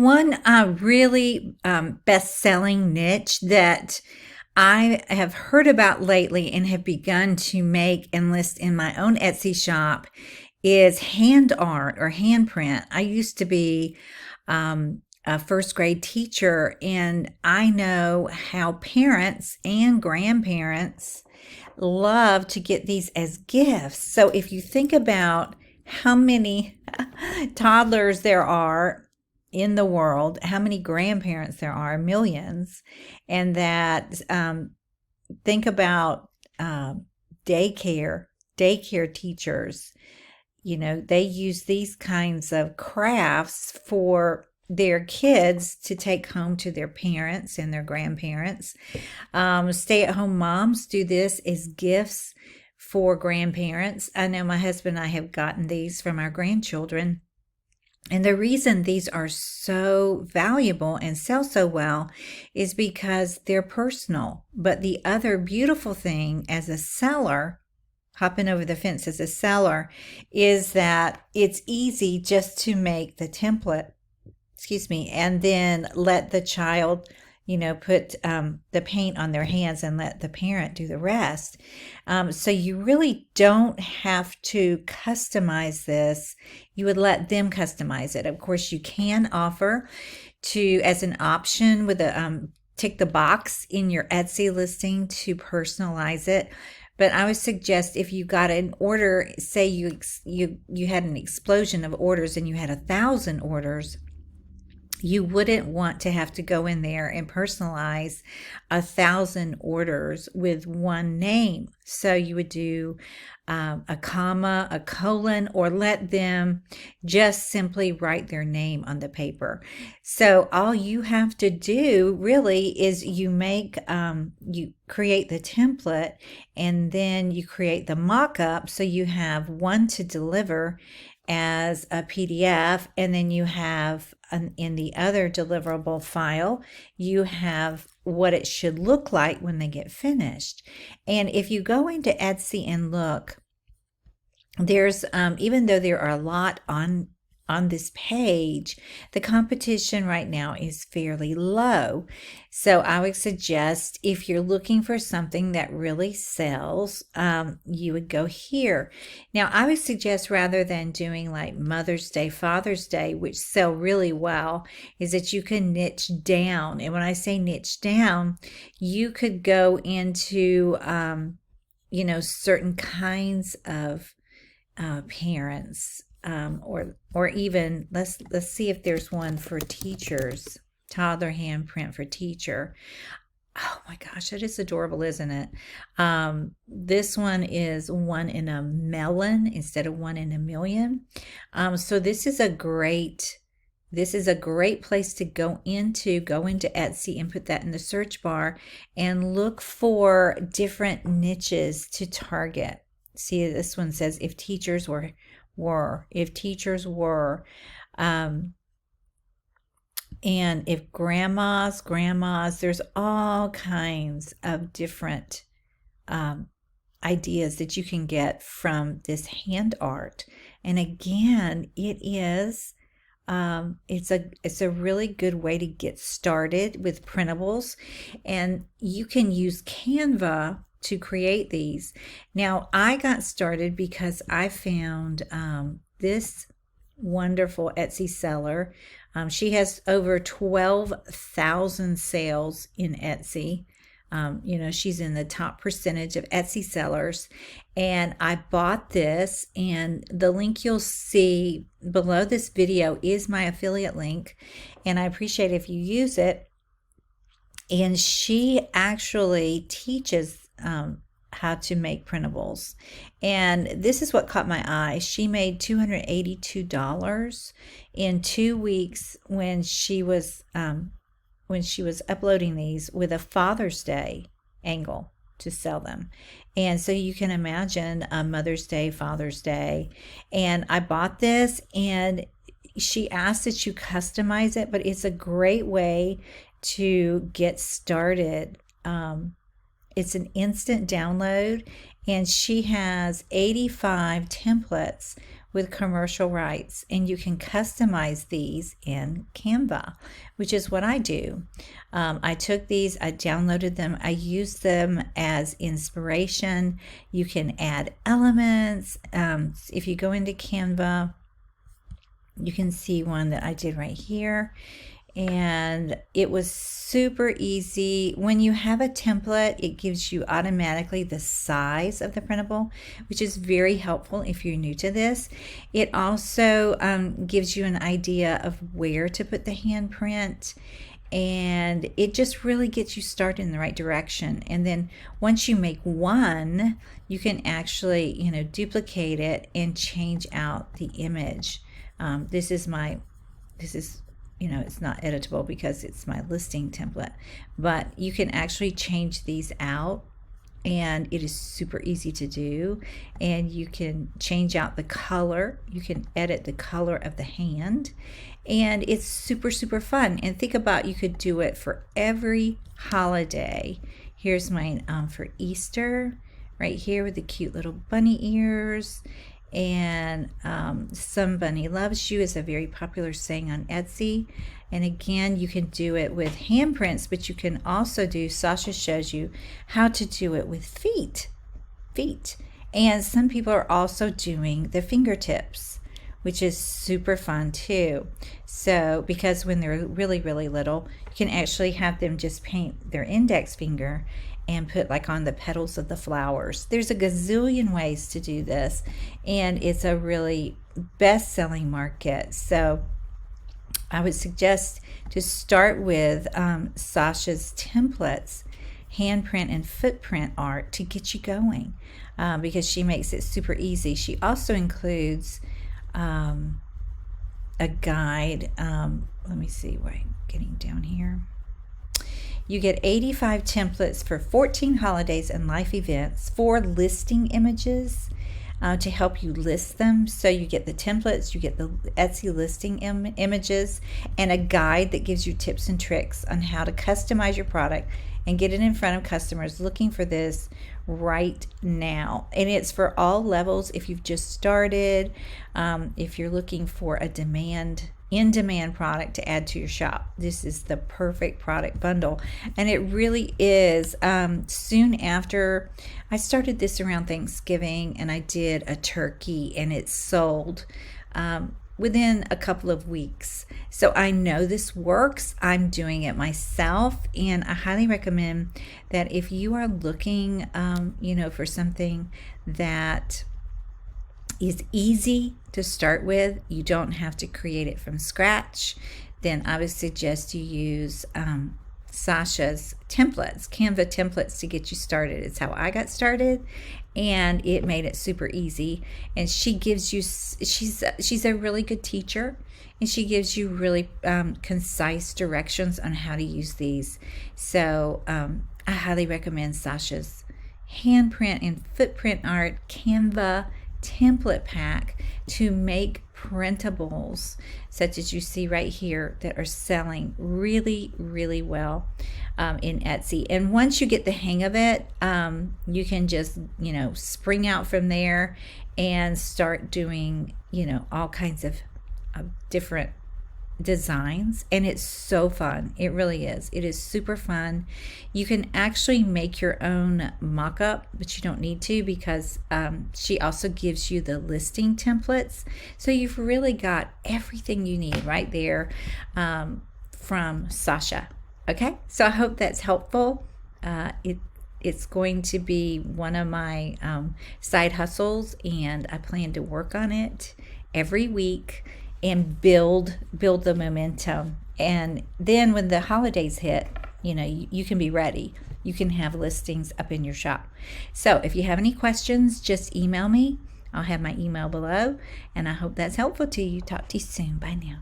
One really best-selling niche that I have heard about lately and have begun to make and list in my own Etsy shop is hand art or handprint. I used to be a first grade teacher, and I know how parents and grandparents love to get these as gifts. So if you think about how many toddlers there are in the world, how many grandparents there are, millions, and that think about daycare teachers. They use these kinds of crafts for their kids to take home to their parents and their grandparents. Stay-at-home moms do this as gifts for grandparents. I know my husband and I have gotten these from our grandchildren. And the reason these are so valuable and sell so well is because they're personal. But the other beautiful thing as a seller, hopping over the fence as a seller, is that it's easy just to make the template, and then let the child, put the paint on their hands and let the parent do the rest. So you really don't have to customize this. You would let them customize it. Of course, you can offer as an option with a tick the box in your Etsy listing to personalize it. But I would suggest if you got an order, say you had an explosion of orders and you had 1,000 orders, you wouldn't want to have to go in there and personalize 1,000 orders with one name. So you would do a comma, a colon, or let them just simply write their name on the paper. So all you have to do really is you create the template, and then you create the mock-up, so you have one to deliver as a PDF, and then you have in the other deliverable file, you have what it should look like when they get finished. And if you go into Etsy and look, there's even though there are a lot on this page, the competition right now is fairly low. So I would suggest if you're looking for something that really sells, you would go here. Now, I would suggest rather than doing like Mother's Day, Father's Day, which sell really well, is that you can niche down. And when I say niche down, you could go into, certain kinds of parents. Or even let's see if there's one for teachers. Toddler handprint for teacher. Oh my gosh, that is adorable, isn't it? This one is 1 in a melon instead of 1 in a million. So this is a great place to go into Etsy and put that in the search bar and look for different niches to target. See, this one says if teachers were, and if grandmas, there's all kinds of different ideas that you can get from this hand art. And again, it's a really good way to get started with printables, and you can use Canva to create these. Now, I got started because I found this wonderful Etsy seller. She has over 12,000 sales in Etsy. She's in the top percentage of Etsy sellers. And I bought this, and the link you'll see below this video is my affiliate link. And I appreciate if you use it. And she actually teaches how to make printables, and this is what caught my eye. She made $282 in 2 weeks when she was uploading these with a Father's Day angle to sell them. And so you can imagine a Mother's Day, Father's Day. And I bought this, and she asked that you customize it, but it's a great way to get started. It's an instant download, and she has 85 templates with commercial rights, and you can customize these in Canva, which is what I do. I took these, I downloaded them, I used them as inspiration. You can add elements. If you go into Canva, you can see one that I did right here, and it was super easy. When you have a template, it gives you automatically the size of the printable, which is very helpful if you're new to this. It also gives you an idea of where to put the handprint, and it just really gets you started in the right direction. And then once you make one, you can actually, duplicate it and change out the image. This is, it's not editable because it's my listing template, but you can actually change these out, and it is super easy to do. And you can change out the color, you can edit the color of the hand, and it's super, super fun. And think about, you could do it for every holiday. Here's mine for Easter, right here with the cute little bunny ears. And Somebody Loves You is a very popular saying on Etsy. And again, you can do it with handprints, but you can also do, Sasha shows you how to do it with feet. And some people are also doing the fingertips, which is super fun too. So, because when they're really, really little, you can actually have them just paint their index finger and put like on the petals of the flowers. There's a gazillion ways to do this, and it's a really best-selling market. So I would suggest to start with Sasha's templates, handprint and footprint art, to get you going, because she makes it super easy. She also includes a guide. Let me see where I'm getting down here. You get 85 templates for 14 holidays and life events, 4 listing images to help you list them. So you get the templates, you get the Etsy listing images, and a guide that gives you tips and tricks on how to customize your product and get it in front of customers looking for this right now. And it's for all levels. If you've just started, if you're looking for a in-demand product to add to your shop, this is the perfect product bundle. And it really is. Soon after, I started this around Thanksgiving, and I did a turkey, and it sold within a couple of weeks. So I know this works. I'm doing it myself, and I highly recommend that if you are looking for something that is easy to start with, you don't have to create it from scratch, then I would suggest you use Sasha's templates, Canva templates, to get you started. It's how I got started, and it made it super easy. And she gives you, she's a really good teacher, and she gives you really concise directions on how to use these. So I highly recommend Sasha's handprint and footprint art Canva template pack to make printables such as you see right here that are selling really, really well in Etsy. And once you get the hang of it, you can just spring out from there and start doing all kinds of different designs, and it's so fun. It really is. It is super fun. You can actually make your own mock-up, but you don't need to, because she also gives you the listing templates. So you've really got everything you need right there from Sasha. Okay, so I hope that's helpful. It's going to be one of my side hustles, and I plan to work on it every week and build the momentum. And then when the holidays hit, you can be ready. You can have listings up in your shop. So if you have any questions, just email me. I'll have my email below, and I hope that's helpful to you. Talk to you soon. Bye now.